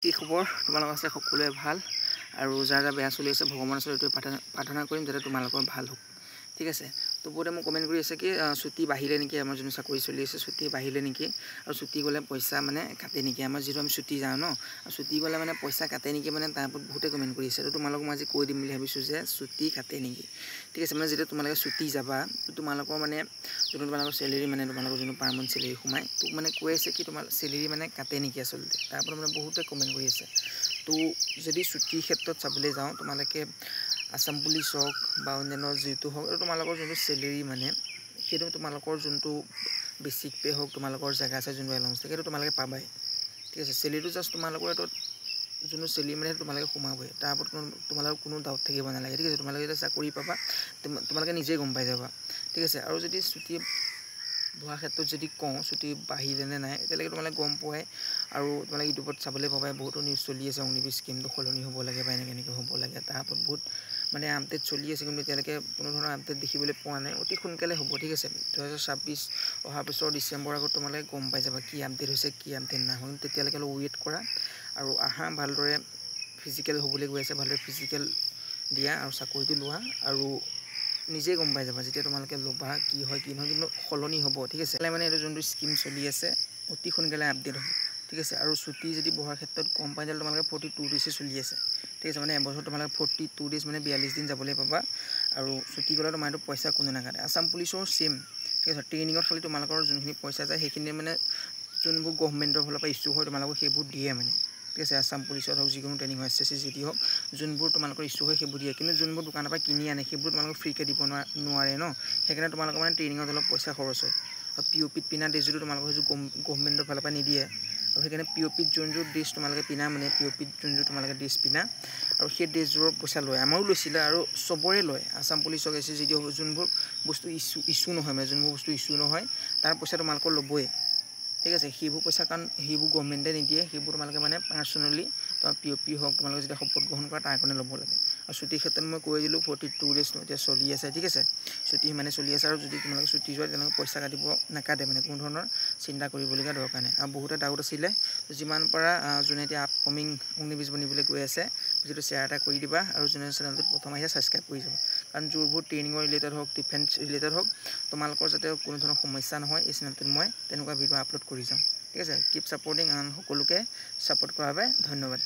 কি খবৰ তোমালোকৰ আছে সকলোৱে ভাল আৰু যাৰ যাৰ বেয়া চলি আছে ভগৱানৰ ওচৰত প্ৰাৰ্থনা কৰিম যাতে তোমালোকৰ ভাল হওক ঠিক আছে তো বহুতে মোক কমেণ্ট কৰি আছে কি ছুটি বাঢ়িলে নেকি আমাৰ যোন চাকৰি চলি আছে ছুটি বাঢ়িলে নেকি আৰু ছুটি গ'লে পইচা মানে কাটে নেকি আমাৰ যিটো আমি ছুটি যাওঁ ন ছুটি গ'লে মানে পইচা কাটে নেকি মানে তাৰ ওপৰত বহুতে কমেণ্ট কৰি আছে তো তোমালোকক মই আজি কৈ দিম বুলি ভাবিছোঁ যে ছুটি কাটে নেকি ঠিক আছে মানে যেতিয়া তোমালোকে ছুটি যাবা তোমালোকৰ মানে যোনটো তোমালোকৰ চেলেৰি মানে তোমালোকৰ যোনটো পাৰ মান্থ চেলেৰি সোমায় তোক মানে কৈ আছে কি তোমাৰ চেলেৰি মানে কাটে নেকি আচলতে তাৰ ওপৰত মানে বহুতে কমেণ্ট কৰি আছে তো যদি ছুটিৰ ক্ষেত্ৰত চাবলৈ যাওঁ তোমালোকে আসাম পুলিচ হওক বা অন্যান্য যিটো হওক আৰু তোমালোকৰ যোনটো চেলেৰি মানে সেইটো তোমালোকৰ যোনটো বেচিক পে হওক তোমালোকৰ জেগা আছে যোনটো এলাউন্স থাকে সেইটো তোমালোকে পাবাই ঠিক আছে চেলেৰিটো জাষ্ট তোমালোকৰ এইটো যোনটো চেলেৰি মানে তোমালোকে সোমাবই তাৰ ওপৰত তোমালোকৰ কোনো ডাউট থাকিব নালাগে ঠিক আছে তোমালোকে যেতিয়া চাকৰি পাবা তোমালোকে নিজেই গম পাই যাবা ঠিক আছে আৰু যদি ছুটি হোৱা ক্ষেত্ৰত যদি কওঁ ছুটি বাঢ়িলে নে নাই এতিয়ালৈকে তোমালোকে গম পোৱাই আৰু তোমালোকে ইউটিউবত চাবলৈ পাবাই বহুতো নিউজ চলি আছে অগ্নিবীৰ স্কিমটো সলনি হ'ব লাগে বা এনেকৈ হ'ব লাগে তাৰ ওপৰত বহুত মানে আপডেট চলি আছে কিন্তু এতিয়ালৈকে কোনো ধৰণৰ আপডেট দেখিবলৈ পোৱা নাই অতি সোনকালে হ'ব ঠিক আছে 2026 অহাৰ পিছৰ ডিচেম্বৰ আগত তোমালোকে গম পাই যাবা কি আপডেট হৈছে কি আপডেট নাই হোৱা তেতিয়ালৈকে অলপ ৱেইট কৰা আৰু আহা ভালদৰে ফিজিকেল হ'বলৈ গৈ আছে ভালদৰে ফিজিকেল দিয়া আৰু চাকৰিটো লোৱা আৰু নিজে গম পাই যাবা যেতিয়া তোমালোকে ল'বা কি হয় কি নহয় কিন্তু সলনি হ'ব ঠিক আছে মানে এইটো যোনটো স্কিম চলি আছে অতি সোনকালে আপডেট হ'ব ঠিক আছে আৰু ছুটি যদি বহাৰ ক্ষেত্ৰত কম পাই যালে তোমালোকে 42 ডেজে চলি আছে ঠিক আছে মানে এবছৰ তোমালোকে 42 ডেজ মানে 42 দিন যাবলৈ পাবা আৰু ছুটি গ'লে তোমাৰ এইটো পইচা কোনো নাকাটে আসাম পুলিচৰ সেম ঠিক আছে ট্ৰেইনিঙত খালি তোমালোকৰ যোনখিনি পইচা যায় সেইখিনি মানে যোনবোৰ গভৰ্ণমেণ্টৰ ফালৰ পৰা ইছ্যু হয় তোমালোকক সেইবোৰ দিয়ে মানে ঠিক আছে আসাম পুলিচত হওক যিকোনো ট্ৰেইনিং হয় SSC GD হওক যোনবোৰ তোমালোকৰ ইছ্যু হয় সেইবোৰ দিয়ে কিন্তু যোনবোৰ দোকানৰ পৰা কিনি আনে সেইবোৰ তোমালোকক ফ্ৰীকৈ দিব নোৱাৰে ন সেইকাৰণে তোমালোকৰ মানে ট্ৰেইনিঙত অলপ পইচা খৰচ হয় আৰু POPত পিনা ড্ৰেছযোৰটো তোমালোকৰ সেইটো গভৰ্ণমেণ্টৰ ফালৰ পৰা নিদিয়ে আৰু সেইকাৰণে POPত যোনযোৰ ড্ৰেছ তোমালোকে পিনা মানে POPত যোনযোৰ তোমালোকে ড্ৰেছ পিনা আৰু সেই ড্ৰেছযোৰৰ পইচা লয় আমাৰো লৈছিলে আৰু চবৰে লয় আসাম পুলিচক SSC GD হওক যোনবোৰ বস্তু ইছ্যু নহয় মানে যোনবোৰ বস্তু ইছ্যু নহয় তাৰ পইচা তোমালোকৰ ল'বই ঠিক আছে সেইবোৰ পইচা কাৰণ সেইবোৰ গভৰ্ণমেণ্টে নিদিয়ে সেইবোৰ তোমালোকে মানে পাৰ্চনেলি তোমাৰ POP হওক তোমালোকে যেতিয়া শপত গ্ৰহণ কৰা তাৰ কাৰণে ল'ব লাগে আৰু ছুটিৰ ক্ষেত্ৰত মই কৈ দিলোঁ 42 ডেজ এতিয়া চলি আছে ঠিক আছে ছুটি মানে চলি আছে আৰু যদি তোমালোকে ছুটি যোৱা তেনেকৈ পইচা কাটিব নাকাটে মানে কোনো ধৰণৰ চিন্তা কৰিবলগীয়া দৰকাৰ নাই আৰু বহুতে ডাউট আছিলে যিমান পৰা যোনে এতিয়া আপকামিং অগ্নিবীৰ বনিবলৈ গৈ আছে যিটো শ্বেয়াৰ এটা কৰি দিবা আৰু যোনে চেনেলটোত প্ৰথম আহিছে ছাবস্ক্ৰাইব কৰি যাবা কাৰণ যোৰবোৰ ট্ৰেইনিঙৰ ৰিলেটেড হওক ডিফেন্স ৰিলেটেড হওক তোমালোকৰ যাতে কোনো ধৰণৰ সমস্যা নহয় এই চেনেলটোত মই তেনেকুৱা ভিডিঅ' আপলোড কৰি যাম ঠিক আছে কিপ ছাপৰ্টিং সকলোকে ছাপোৰ্ট কৰাৰ বাবে ধন্যবাদ